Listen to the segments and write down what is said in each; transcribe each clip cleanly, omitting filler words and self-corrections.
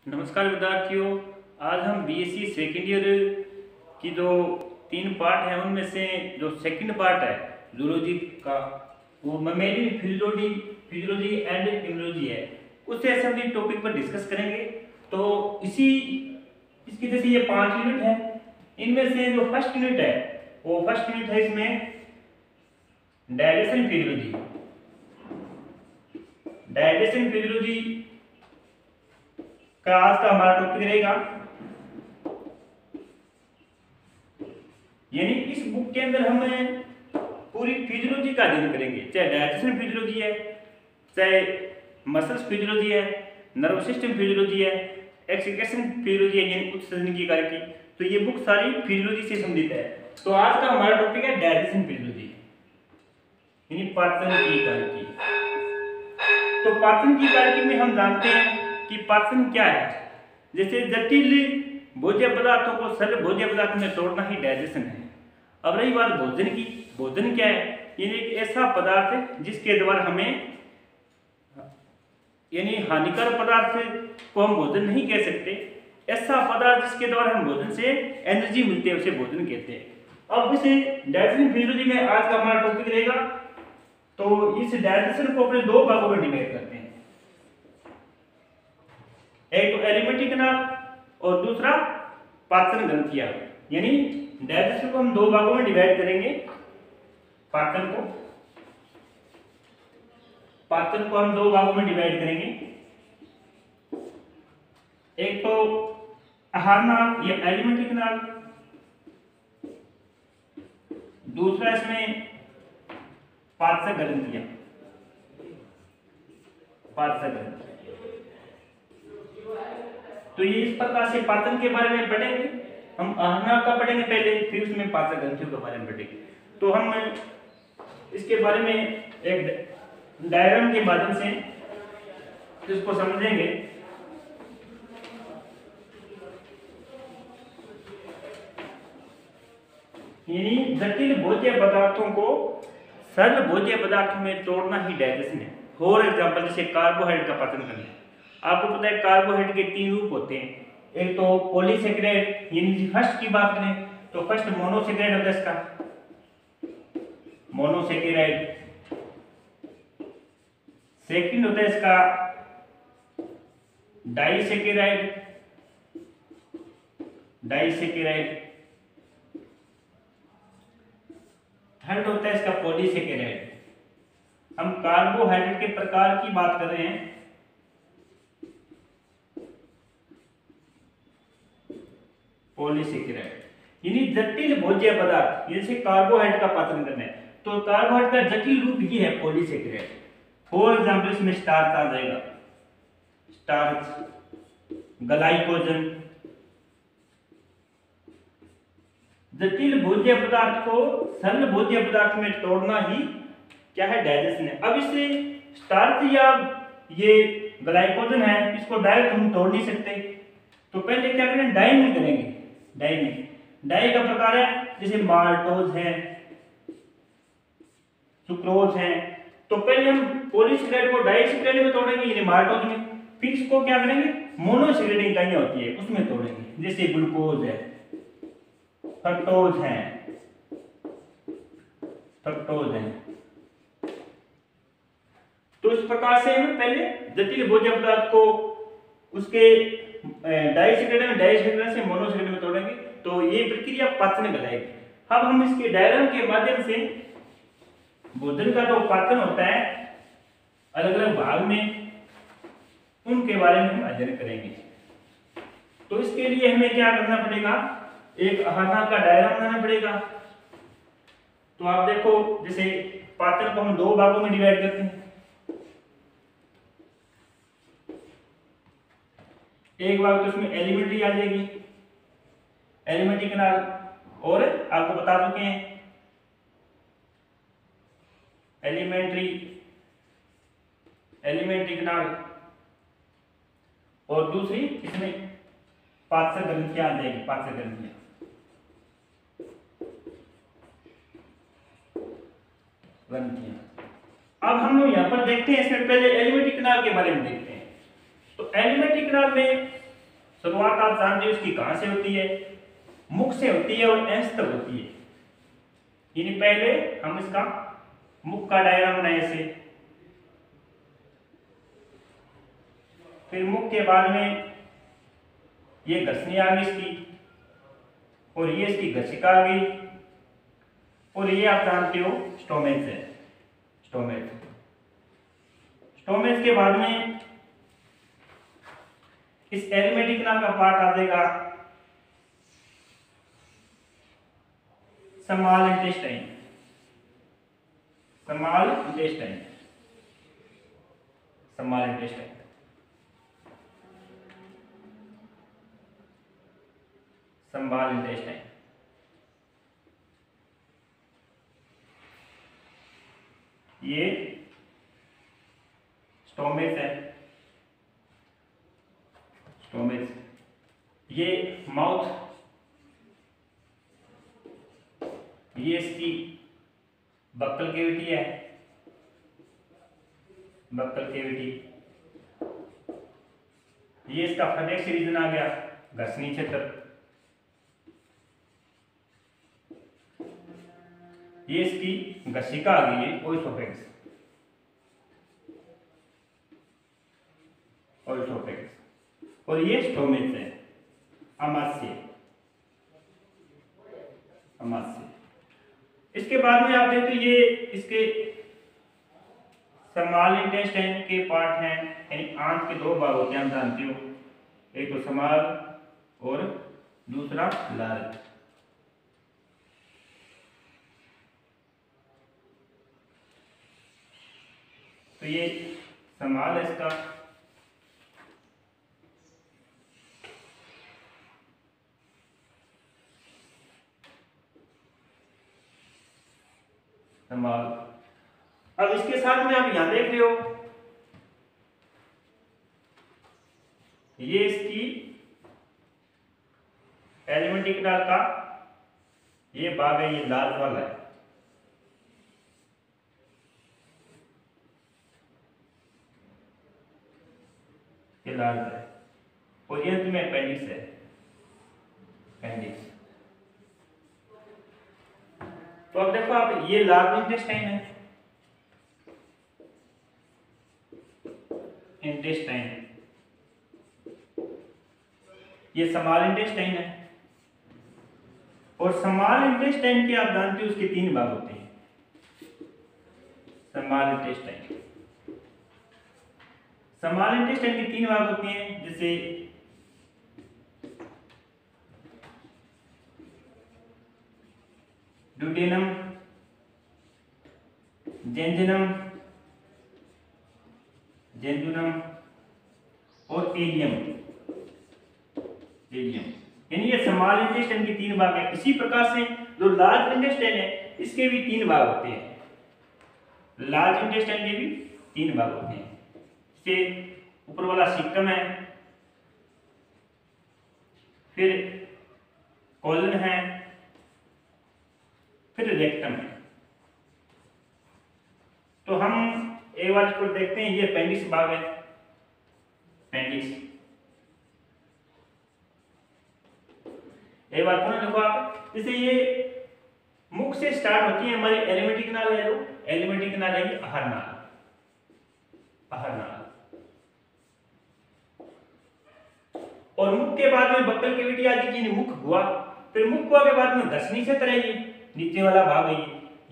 नमस्कार विद्यार्थियों। आज हम बीएससी सेकेंड ईयर की जो 3 पार्ट हैं उनमें से जो सेकंड पार्ट है जूलॉजी का, वो ममेलियन फिजियोलॉजी एंड इम्यूनोलॉजी है, उससे असेंबली टॉपिक पर डिस्कस करेंगे। तो इसकी जैसे ये 5 यूनिट है, इनमें से जो फर्स्ट यूनिट है वो फर्स्ट यूनिट है इसमें डाइजेशन फिजियोलॉजी का आज का हमारा टॉपिक रहेगा। यानी इस बुक के अंदर हमें पूरी फिजियोलॉजी का अध्ययन करेंगे, चाहे डाइजेशन फिजियोलॉजी है, चाहे मसल्स फिजियोलॉजी है, नर्व सिस्टम फिजियोलॉजी है, एक्सक्रीशन फिजियोलॉजी है, यानी उत्सर्जन कार्य की। तो ये बुक सारी फिजियोलॉजी से संबंधित है। तो आज का हमारा टॉपिक है डाइजेशन फिजियोलॉजी, यानी पाचन की कार्य की। तो पाचन की कार्य की में हम जानते हैं कि पाचन क्या है। जैसे जटिल भोज्य पदार्थों को सरल भोज्य पदार्थ में तोड़ना ही डाइजेशन है। अब रही बात भोजन की, भोजन क्या है? यानी एक ऐसा पदार्थ है जिसके द्वारा हमें, यानी हानिकारक पदार्थ को हम भोजन नहीं कह सकते, ऐसा पदार्थ जिसके द्वारा हम भोजन से एनर्जी मिलती है उसे भोजन कहते हैं। अब इसे डाइजेशन फिजियोलॉजी में आज का हमारा टॉपिक रहेगा। तो इस डाइजेशन को अपने 2 भागों में डिवाइड करते हैं, एक तो एलिमेंट्री कनाल और दूसरा पाचन ग्रंथियां। यानी डाइजेशन को हम 2 भागों में डिवाइड करेंगे। पाचन को हम 2 भागों में डिवाइड करेंगे। एक तो आहार नाल या एलिमेंट्री कनाल, दूसरा इसमें पाचन ग्रंथियां। तो ये इस प्रकार से पाचन के बारे में पढ़ेंगे। हम आहार का पढ़ेंगे पहले, फिर उसमें पाचन ग्रंथियों के बारे में पढ़ेंगे। तो हम इसके बारे में एक डायग्राम के माध्यम से इसको समझेंगे। यानी जटिल भोज्य पदार्थों को सरल भोज्य पदार्थों में तोड़ना ही डाइजेशन है। फॉर एग्जांपल जैसे कार्बोहाइड्रेट का पाचन करना। आपको पता है कार्बोहाइड्रेट के 3 रूप होते हैं। एक तो पॉलीसेकेराइड, यानी फर्स्ट की बात करें तो फर्स्ट मोनोसेकेराइड होता है इसका, मोनोसेकेराइड। सेकंड होता है इसका डाइसेकेराइड। थर्ड होता है इसका पॉलीसेकेराइड। हम कार्बोहाइड्रेट के प्रकार की बात कर रहे हैं। पॉलीसेकेराइड यानी जटिल भोज्य पदार्थ, जैसे कार्बोहाइड्रेट का पाचन करना है तो कार्बोहाइड्रेट का जटिल रूप ये है पॉलीसेकेराइड। फॉर एग्जांपल इसमें स्टार्च आ जाएगा, स्टार्च, ग्लाइकोजन। जटिल भोज्य पदार्थ को सरल भोज्य पदार्थ में तोड़ना ही क्या है? डाइजेशन है। अब इसे स्टार्च या ये ग्लाइकोजन है, इसको डायरेक्ट हम तोड़ नहीं सकते। तो पहले क्या करें? डाइमिंग करेंगे। डाई का प्रकार है जैसे माल्टोज है, सुक्रोज है। तो पहले हम पॉलीसेकेराइड को डाइसेकेराइड में तोड़ेंगे, यानी माल्टोज में। फिर इसको क्या करेंगे? मोनोसेकेराइड इकाइयां होती है उसमें तोड़ेंगे, जैसे ग्लूकोज है, फ्रक्टोज है। तो इस प्रकार से हम पहले जटिल भोज्य पदार्थ को उसके डाइसेकेराइड से मोनोसेकेराइड में तोड़ेंगे। तो ये प्रक्रिया पाचन कहलाएगी। अब हम इसके डायग्राम के माध्यम से भोजन का जो पाचन होता है अलग अलग भाग में, उनके बारे में हम अध्ययन करेंगे। तो इसके लिए हमें क्या करना पड़ेगा? एक आहार का डायग्राम बनाना पड़ेगा। तो आप देखो, जैसे पाचन को हम 2 भागों में डिवाइड करते हैं। एक भाग तो इसमें एलिमेंट्री आ जाएगी, एलिमेंट्री कनाल, और आपको बता चुके हैं एलिमेंट्री कनाल, और दूसरी इसमें पाचन ग्रंथियां आ जाएगी, पाचन ग्रंथियां। अब हम लोग यहाँ पर देखते हैं, इसमें पहले एलिमेंट्री कनाल के बारे में देखते हैं। तो एलिमेंट्री कनाल में शुरुआत आप जानते हो इसकी कहां से होती है, मुख से होती है और एंस तक होती है। यानी पहले हम इसका मुख का डायग्राम बनाए ऐसे, फिर मुख के बाद में ये घसनी आ गई इसकी, और ये इसकी घसिका आ गई, और ये आप जानते हो स्टोमेज है, स्टोमेज। स्टोमेज के बाद में इस एलिमेंट्री कनाल का पार्ट आ जाएगा small intestine, small intestine, small intestine. Small intestine ये स्टोमेज है, स्टोमेज। ये माउथ, ये इसकी बक्कल कैविटी है, बक्कल कैविटी। ये इसका फनेक्स रीजन आ गया, घसनी क्षेत्र। ये इसकी घसिका आ गई है, ओइसोफेगस, ओइसोफेगस। और ये स्टोमेज है, अमाशय, अमाशय। इसके बाद में आप देखते ये इसके स्मॉल इंटेस्टाइन के पार्ट हैं, यानी आंत के दो भाग होते हैं, हम जानते हो, एक तो स्मॉल और दूसरा लार्ज। तो ये स्मॉल है इसका, स्मॉल। अब इसके साथ में आप यहां देख रहे हो, ये इसकी एलिमेंट्री कनाल का ये भाग है, ये लार्ज वाला है, ये लार्ज है। और ये अंत में अपेंडिक्स है, अपेंडिक्स। तो अब देखो आप, ये लार्ज इंटेस्टाइन है, इंटेस्टाइन, ये स्मॉल इंटेस्टाइन है। और स्मॉल इंटेस्टाइन के आप जानते हो उसके तीन भाग होते हैं, स्मॉल इंटेस्टाइन, स्मॉल इंटेस्टाइन के तीन भाग होते हैं, जैसे ड्यूडेनम, जेंजुनम, जेंजुनम और एलियम, एलियम। यानी ये स्मॉल इंटेस्टाइन के तीन भाग है। इसी प्रकार से जो लार्ज इंटेस्टाइन है इसके भी तीन भाग होते हैं, लार्ज इंटेस्टाइन के भी तीन भाग होते हैं। इससे ऊपर वाला सिक्टम है, फिर कोलन है, फिर रेक्टम है। तो हम एक बार इसको देखते हैं, ये अपेंडिक्स भाग है, अपेंडिक्स। एक बार पुनः देखो आप, जैसे ये मुख से स्टार्ट होती है हमारी एलिमेंट्री कनाल है, जो एलिमेंट्री कनाल है, आहार नाल, आहार नाल। और मुख के बाद में बक्कल कैविटी आ गई, मुख हुआ। फिर मुख हुआ के बाद में घसनी क्षेत्र है, ये नीचे वाला भाग है,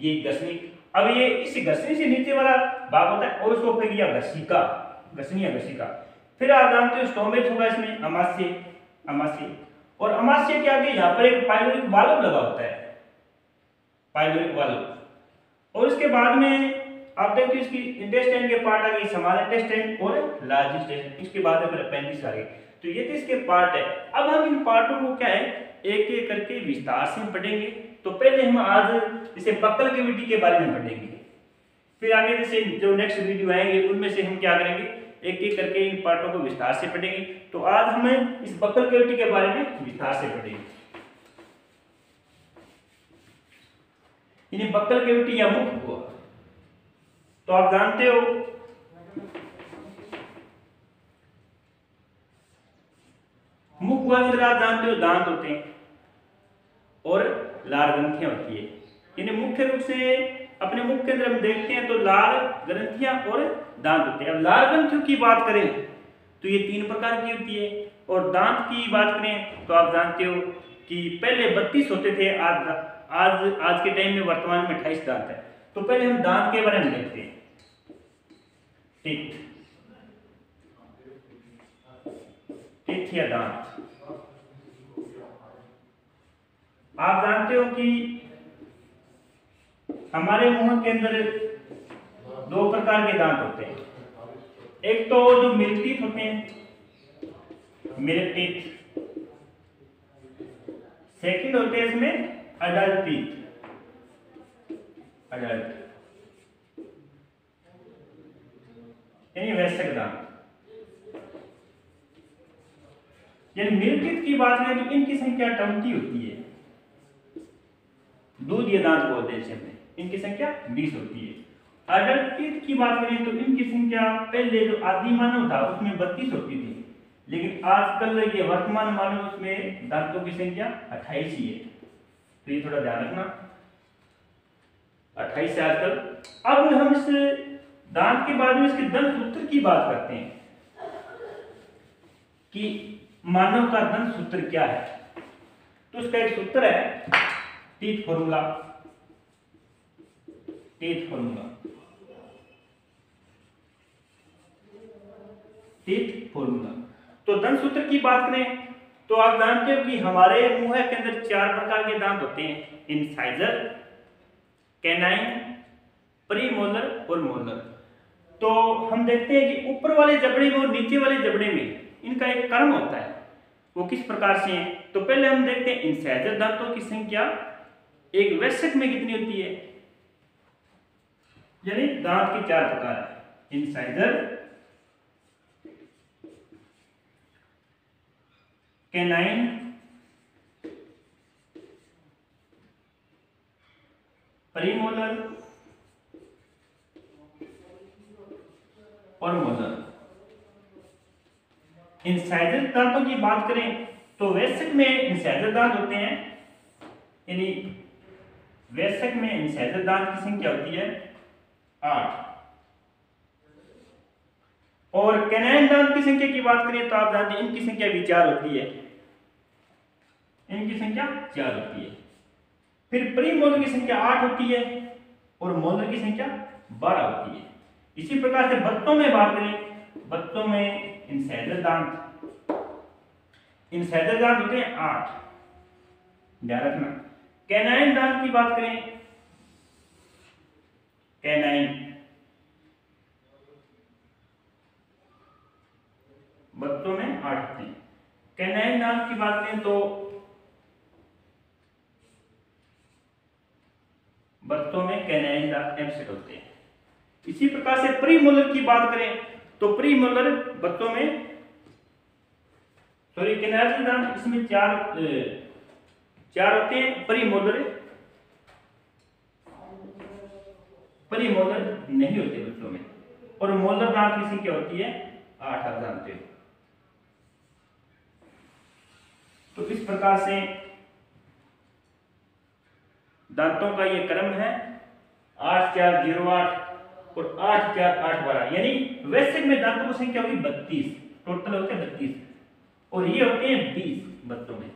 ये घसनी। अब ये इस घसनी से नीचे वाला भाग होता है ओइसोफेग या घसिका, घसनी या घसिका। फिर आप जानते हो स्टोमेज होगा इसमें, अमाशय, अमाशय। और अमाशय के आगे यहाँ पर एक पाइलोरिक वाल्व लगा होता है, पाइलोरिक वाल्व। और इसके बाद में आप देखते हो इसकी इंटेस्टाइन के पार्ट आ गए, स्मॉल इंटेस्टाइन और लार्ज इंटेस्टाइन। इसके बाद में फिर अपेंडिक्स आ गए। तो ये तो इसके पार्ट है। अब हम इन पार्टों को क्या है, एक एक करके विस्तार से पढ़ेंगे। तो पहले हम आज जैसे बक्कल कैविटी के बारे में पढ़ेंगे, फिर आगे जैसे जो नेक्स्ट वीडियो आएंगे उनमें से हम क्या करेंगे, एक एक करके इन पार्टों को विस्तार से पढ़ेंगे। तो आज हमें इस बक्कल कैविटी के बारे में विस्तार से पढ़ेंगे। यानी बक्कल कैविटी या मुख हुआ, तो आप जानते हो मुख के अंदर आप जानते हो दांत होते हैं और लाल ग्रंथियां होती है। यानी मुख्य रूप से अपने मुख के अंदर हम देखते हैं तो लाल ग्रंथियां और दांत होते हैं। अब लाल ग्रंथियों की बात करें तो ये 3 प्रकार की होती है, और दांत की बात करें तो आप जानते हो कि पहले 32 होते थे, आज के टाइम में वर्तमान में 28 दांत है। तो पहले हम दांत के बारे में देखते हैं। टीथ या दांत, आप जानते हो कि हमारे मुंह के अंदर 2 प्रकार के दांत होते हैं। एक तो जो मिल्क टीथ होते हैं, मिल्क टीथ। सेकंड होते हैं इसमें अडल्ट टीथ, अडल्ट यानी वयस्क दांत। यानी मिल्क टीथ की बात करें तो इनकी संख्या 20 होती है। दूध या दांत बोलते हैं इसे, इनकी संख्या 20 होती है। अडल्ट टीथ की बात करें तो इनकी संख्या पहले जो आदि मानव था उसमें 32 होती थी, लेकिन आजकल ये वर्तमान मानव उसमें दांतों की संख्या 28 ही है। तो ये थोड़ा ध्यान रखना, 28 से आजकल। अब हम इस दांत के बाद में इसके दंत सूत्र की बात करते हैं कि मानव का दंत सूत्र क्या है। तो उसका एक सूत्र है teeth formula, teeth formula, teeth formula. तो दंत सूत्र की बात करें तो आप जानते हो कि हमारे मुंह के अंदर 4 प्रकार के दांत होते हैं, इंसाइजर, कैनाइन, प्रीमोलर और मोलर। तो हम देखते हैं कि ऊपर वाले जबड़े में और नीचे वाले जबड़े में इनका एक क्रम होता है, वो किस प्रकार से है। तो पहले हम देखते हैं इंसाइजर दांतों की संख्या एक वयस्क में कितनी होती है। यानी दांत के 4 प्रकार है, इंसाइजर, कैनाइन, प्रीमोलर और मोलर। इंसाइजर दांतों की बात करें तो वयस्क में इंसाइजर दांत होते हैं, यानी वयस्क में इंसाइजर दांत की संख्या होती है 8। और कैनाइन दांत की संख्या की बात करें तो आप जानते हैं इनकी संख्या भी 4 होती है, इनकी संख्या 4 होती है। फिर प्रीमोलर की संख्या 8 होती है और मोलर की संख्या 12 होती है। इसी प्रकार से बच्चों में बात करें, बच्चों में इंसाइजर दांत, इंसाइजर दांत होते हैं 8, ध्यान रखना। कैनाइन दांत की बात करें, कैनाइन बच्चों में 8 होते हैं। कैनाइन दांत की बात करें तो बच्चों में कैनाइन दांत एब्सेंट होते हैं। इसी प्रकार से प्रीमोलर की बात करें तो प्रीमोलर बच्चों में, सॉरी कैनाइन दांत इसमें 4 होते हैं, प्रीमोलर नहीं होते बच्चों में। और मोलर दांत की संख्या होती है 8, आप जानते हो। तो इस प्रकार से दांतों का ये क्रम है 8 4 0 8 और 8 4 8 12। यानी वयस्क में दांतों की संख्या होगी 32, टोटल होते हैं 32, और ये होते हैं 20 बच्चों में।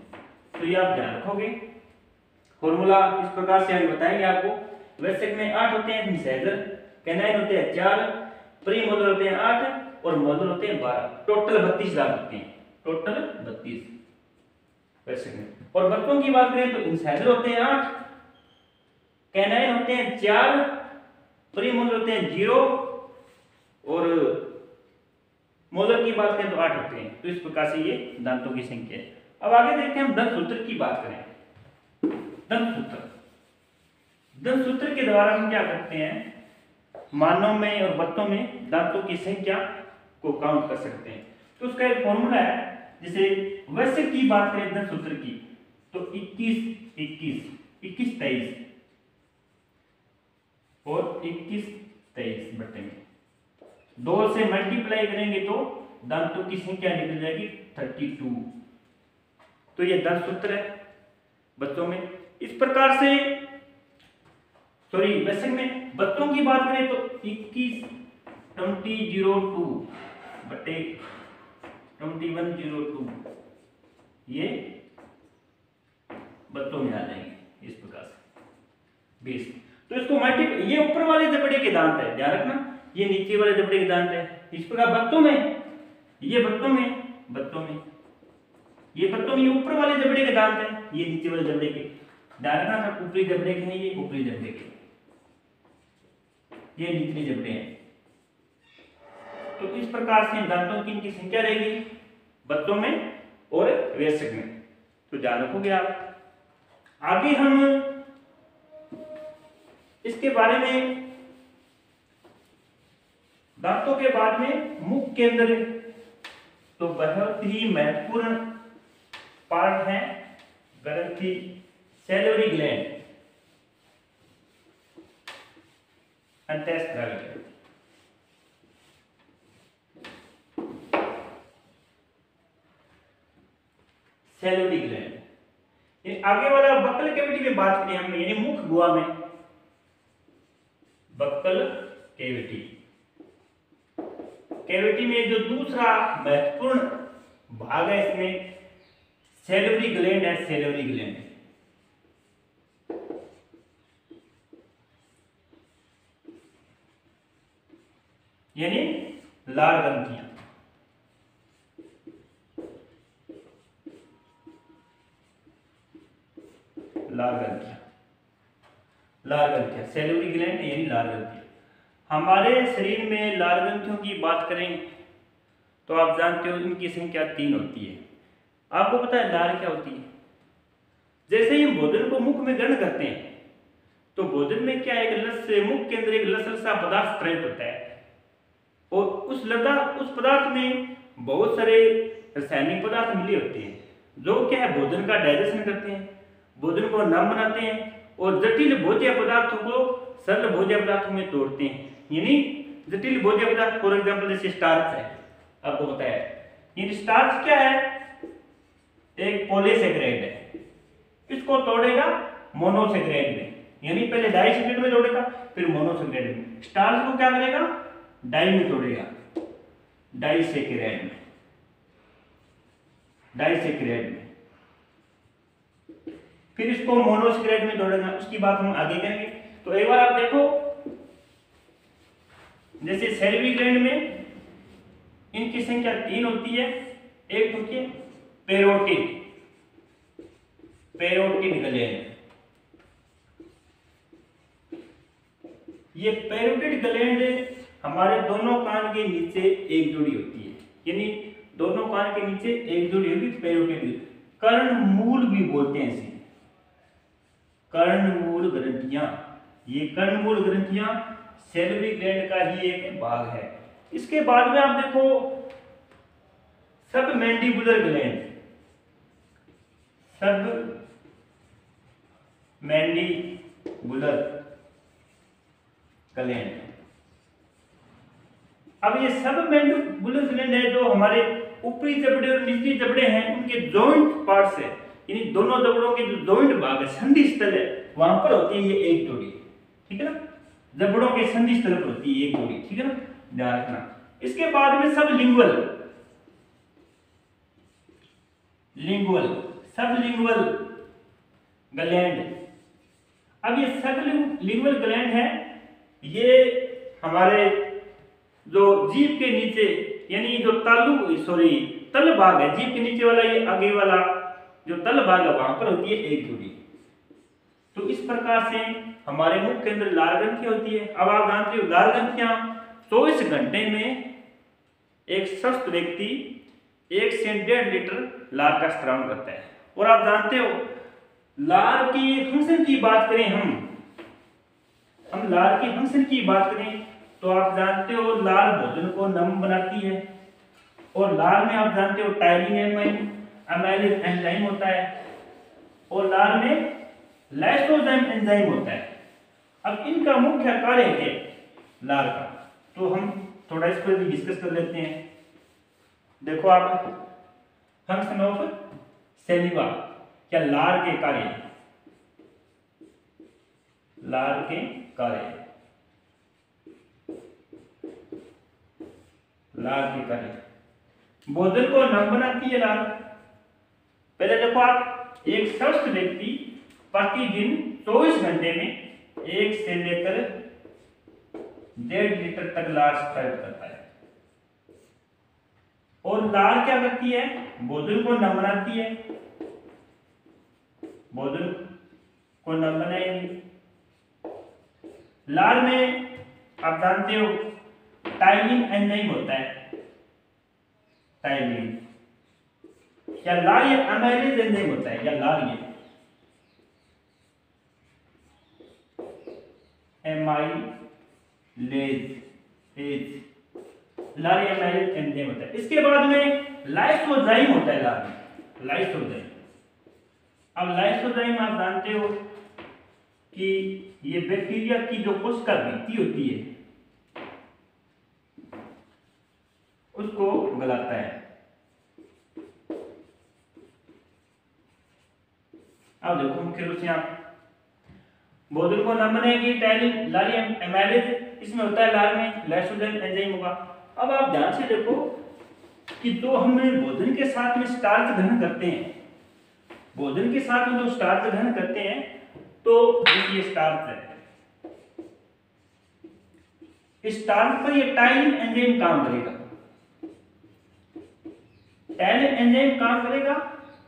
तो ये आप ध्यान रखोगे। फॉर्मूला इस प्रकार से हम बताएंगे आपको। वयस्क में 8 होते हैं इंसाइजर, कैनाइन होते हैं 4, प्रीमोलर होते हैं 8 और मोलर होते हैं 12। टोटल 32 दांत होते हैं, टोटल 32 वयस्क में। और बच्चों की बात करें तो इंसाइजर होते हैं 8, कैनाइन होते हैं 4, प्रीमोलर होते हैं 0 और मोलर की बात करें तो 8 होते हैं। तो इस प्रकार से ये दांतों की संख्या है। अब आगे देखते हैं हम दंत सूत्र की बात करें। दंत सूत्र, दंत सूत्र के द्वारा हम क्या करते हैं, मानव में और बच्चों में दांतों की संख्या को काउंट कर सकते हैं। तो उसका एक फॉर्मूला है, जैसे वयस्क की बात करें दंत सूत्र की तो 21 21 21 23 और 21 23 बट्टे में 2 से मल्टीप्लाई करेंगे तो दांतों की संख्या निकल जाएगी 32। तो ये दंत सूत्र है बच्चों में। इस प्रकार से वैसे में बच्चों की बात करें तो 21/2002 बटे 21/02 ये बच्चों में आ जाएंगे इस प्रकार से 20। तो इसको मल्टीप्लाई, ये ऊपर वाले जबड़े के दांत है, ध्यान रखना, ये नीचे वाले जबड़े के दांत है। इस प्रकार बच्चों में, ये बच्चों में, ये बच्चों में ये ऊपर वाले जबड़े के दांत है, ये नीचे वाले जबड़े के, ध्यान रखना, ऊपरी जबड़े के हैं, ये ऊपरी जबड़े के, ये निचले जबड़े हैं। तो इस प्रकार से दांतों की इनकी संख्या रहेगी बच्चों में और वयस्क में, तो ध्यान रखोगे आप। आगे हम इसके बारे में, दांतों के बाद में मुख के अंदर तो बहुत ही महत्वपूर्ण पार्ट है ग्रंथि सैलिवरी ग्लैंड, अंतःस्रावी ग्लैंड। सैलिवरी ग्लैंड, ये आगे वाला बक्कल कैविटी में बात करें हम, यानी मुख गुहा में बक्कल कैविटी, कैविटी में जो दूसरा महत्वपूर्ण भाग है इसमें सैलिवरी ग्लैंड है, सैलिवरी ग्लैंड, यानी लार ग्रंथियां, लार ग्रंथियां, लार ग्रंथियां, सैलिवरी ग्लैंड यानी लार ग्रंथियां। हमारे शरीर में लार ग्रंथियों की बात करें तो आप जानते हो इनकी संख्या 3 होती है। आपको पता है लार क्या होती है? जैसे ही भोजन को मुख में ग्रहण करते हैं तो भोजन में क्या एक मुख के अंदर एक लसर सा पदार्थ प्रयुक्त होता है, और उस पदार्थ में बहुत सारे रासायनिक पदार्थ मिले होते हैं जो क्या है भोजन का डाइजेशन करते हैं, भोजन को नम बनाते हैं और जटिल भोज्य पदार्थों को सरल भोज्य पदार्थों में तोड़ते हैं। यानी जटिल भोज्य पदार्थ फॉर एग्जांपल जैसे स्टार्च है, आपको पता है, यानी स्टार्च क्या है, एक पॉलीसेकेराइड है, इसको तोड़ेगा मोनोसेकेराइड में, यानी पहले डाइसेकेराइड में तोड़ेगा फिर मोनोसेकेराइड में। स्टार्च को क्या करेगा, डाई में तोड़ेगा, डाइसेकेराइड में, डाइसेकेराइड में, फिर इसको मोनोसेकेराइड में तोड़ेगा, उसकी बात हम आगे करेंगे। तो एक बार आप देखो, जैसे सैलिवरी ग्लैंड में इनकी संख्या 3 होती है। एक होती है पेरोटिड, पेरोटिड ग्लैंड, ये पेरोटिड ग्लैंड हमारे दोनों कान के नीचे एक जोड़ी होती है, यानी दोनों कान के नीचे एक जोड़ी होगी पेरोटिड, कर्णमूल भी बोलते हैं इसे, कर्णमूल ग्रंथियां, ये कर्णमूल ग्रंथियां सैलिवरी ग्लैंड का ही एक भाग है। इसके बाद में आप देखो सब मैंडिबुलर ग्लैंड, सब मैंडिबुलर ग्लैंड। अब ये सब मैंडिबुलर ग्लैंड है जो हमारे ऊपरी जबड़े और निचली जबड़े हैं उनके जॉइंट पार्ट्स है, यानी दोनों जबड़ों के जो जॉइंट भाग है, संधि स्थल है, वहां पर होती है ये एक जोड़ी, ठीक है ना, जबड़ों के संधि स्थल पर होती है एक जोड़ी, ठीक है ना, ध्यान रखना। इसके बाद में सब लिंगुअल, लिंगुअल, सब लिंगुअल ग्लैंड। अब ये सब लिंगुअल ग्लैंड है, ये हमारे जो जीभ के नीचे, यानी जो तल भाग है जीभ के नीचे वाला, ये आगे वाला जो तल भाग है वहां पर होती है एक जोड़ी। तो इस प्रकार से हमारे मुख के अंदर लार ग्रंथि होती है। अब आप जानते हो लार ग्रंथियां 24 घंटे में एक स्वस्थ व्यक्ति 1 से 1.5 लीटर लार का स्त्राव करता है। और आप जानते हो लार की फंक्शन की बात करें, हम लार की फंक्शन की बात करें तो आप जानते हो लार भोजन को नम बनाती है, और लार में आप जानते हो टायलिन अमाइलेज एंजाइम होता है, और लार में लाइसोजाइम एंजाइम होता है। अब इनका मुख्य कार्य है लार का, तो हम थोड़ा इस पर भी डिस्कस कर लेते हैं। देखो आप, फंक्शन ऑफ सैलिवा या लार के कार्य, लार के कार्य, लार के कार्य भोजन को नम बनाती है लार। पहले देखो आप, एक स्वस्थ व्यक्ति प्रतिदिन 24 घंटे में 1 से लेकर 1.5 लीटर तक लार स्त्रावित करता है। और लार क्या करती है? भोजन को नम बनाती है। भोजन को नम बनाएगी। लार में आप जानते हो टाइलिन एंजाइम होता है, टाइलिन या लार ये अमाइलेज एंजाइम होता है, या लार ये एमाइलेज लार ये अमाइलेज एंजाइम होता है। इसके बाद में लाइसोजाइम होता है लार में, लाइसोजाइम। अब लाइसोजाइम आप जानते हो कि ये बैक्टीरिया की जो कोशिका भित्ति होती है उसको गलाता है। अब देखो मुख्य रूप से आप भोजन को नम बनेगी, टाइलिन लार एमाइलेज इसमें होता है, लार में लाइसोजाइम एंजाइम होगा। अब आप ध्यान से देखो कि जो हम भोजन के साथ में स्टार्च ग्रहण करते हैं, भोजन के साथ में जो स्टार्च ग्रहण करते हैं, तो ये स्टार्च है, इस स्टार्च पर ये टाइलिन एंजाइम काम करेगा, टाइलिन एंजाइम काम करेगा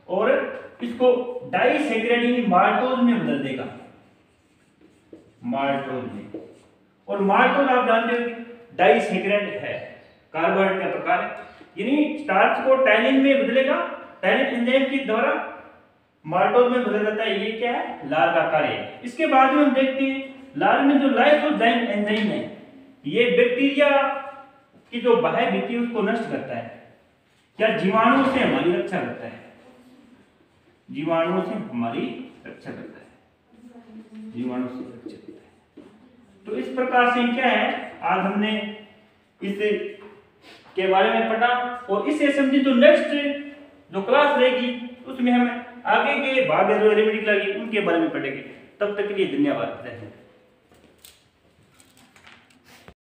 और इसको डाइसैकराइड माल्टोज में बदल देगा, माल्टोज में। और माल्टोज आप जानते हो डाइसैकराइड है, कार्बोहाइड्रेट का प्रकार है, यानी स्टार्च को टाइलिन में बदलेगा, टाइलिन एंजाइम के द्वारा माल्टोज में बदल जाता है। ये क्या है? लार का कार्य है। इसके बाद में हम देखते हैं लार में जो लाइसोजाइम एंजाइम है, ये बैक्टीरिया की जो बाह्य भित्ति उसको नष्ट करता है, या जीवाणुओं से हमारी रक्षा करता है, जीवाणुओं से हमारी रक्षा करता है, जीवाणुओं से रक्षा करता है। तो इस प्रकार से क्या है, आज हमने इस के बारे में पढ़ा, और इससे संबंधित जो नेक्स्ट जो क्लास रहेगी उसमें हम आगे के भाग जो रेमेडी लगी उनके बारे में पढ़ेंगे। तब तक के लिए धन्यवाद।